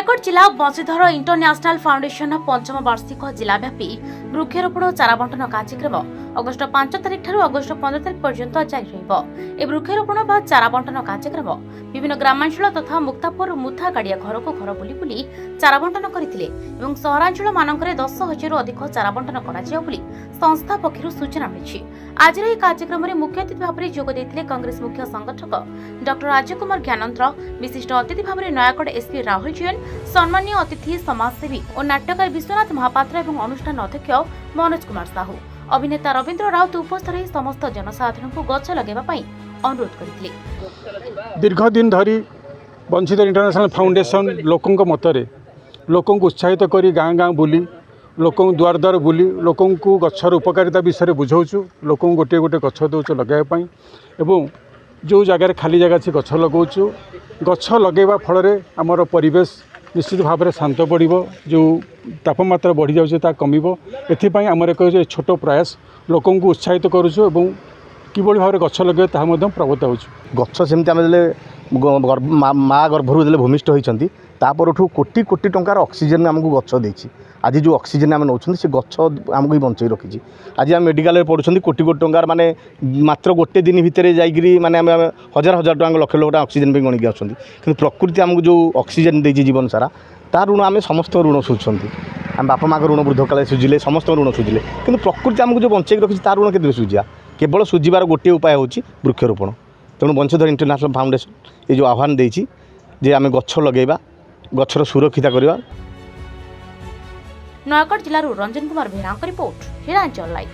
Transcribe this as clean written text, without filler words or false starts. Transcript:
नयगढ़ जिला Banshidhar international foundation पंचम वार्षिक जिलाव्यापी वृक्षरोपण और चारा बंटन कार्यक्रम अगस्ट 5 तारिख ठारू अगस्ट 15 तारिख पर्यंत जारी रहिबो। ए वृक्षरोपण बा चारा बंटन कार्यक्रम विभिन्न ग्रामांचल तथा मुक्तापुर मुथा गाड़िया घर को घर बुली बुली चारा बंटन करथिले एवं सहरांचल मानकरे 10,000 रु अधिक चारा बंटन कराजियो बुली संस्था पक्षरु सूचना मिलिछि। आज रे कार्यक्रम रे मुख्य अतिथि भाव रे जोग दैथिले कांग्रेस मुख्य संगठक डॉक्टर राजकुमार ज्ञानंद्र, विशिष्ट अतिथि भाव रे नयागढ़ एसपी राहुल जैन, सम्मानीय अतिथि समाजसेवी और नाट्यकार विश्वनाथ महापात्र एवं अनुष्ठान अध्यक्ष मनोज कुमार साहू, अभिनेता रविंद्र राउत उपस्थित रही समस्त जनसाधारण को गछ लगेबा पई अनुरोध करथिले। दीर्घ दिन धरी बंशीधर इंटरनेशनल फाउंडेशन लोकों मतरे लोकों को उत्साहित करी गाँ गाँ बुली लोकों द्वार द्वार बुली लोकों को गछर उपकारिता विषय बुझाऊँ लोकों गोटे गोटे गछ दौच लगाइबापी एवं जो जगार खाली जगह से गछ लगाऊँ गछ लगेवा फल आमर परिवेश निश्चित भाव में शांत पड़ो जो तापमात्रा बढ़ी जाए कमिब एपाई आमर एक छोट प्रयास लोकों को उत्साहित करुचु किभली भाव में गछ लगे ताहा प्रवत हो गछ सेमती आम माँ गर्भर जो भूमिष्ठ होती तापरठू कोटी कोटी टंकार ऑक्सीजन आमको गछ देछि। आज जो ऑक्सीजन आम नौ से गछ आमको ही बंचाई रखी। आज आम मेडिकल पढ़ुं कोटी कोटी टंकार माने मात्र गोटे दिन भितर जाइए माने हजार हजार टंका लक्ष लक्ष टंका ऑक्सीजन गणिक आसुँच कि प्रकृति आमको जो ऑक्सीजन देछि जीवन सारा तार ऋण आम समस्त ऋण सुझुं आम बापा माँ ऋण वृद्ध काल सुझिले समस्त ऋण सुझिले कि प्रकृति आमको जो बंचाई रखी तार ऋण के सुझा केवल सुझार गोटे उपाय हूँ वृक्षरोपण। तेणु बंशीधर इंटरनेशनल फाउंडेशन ये जो आह्वान देछि जे आम गछ लगेबा गछर सुरक्षित करवा। नयगढ़ जिलूर रंजन कुमार बेहरा रिपोर्ट, हिरांचल लाइव।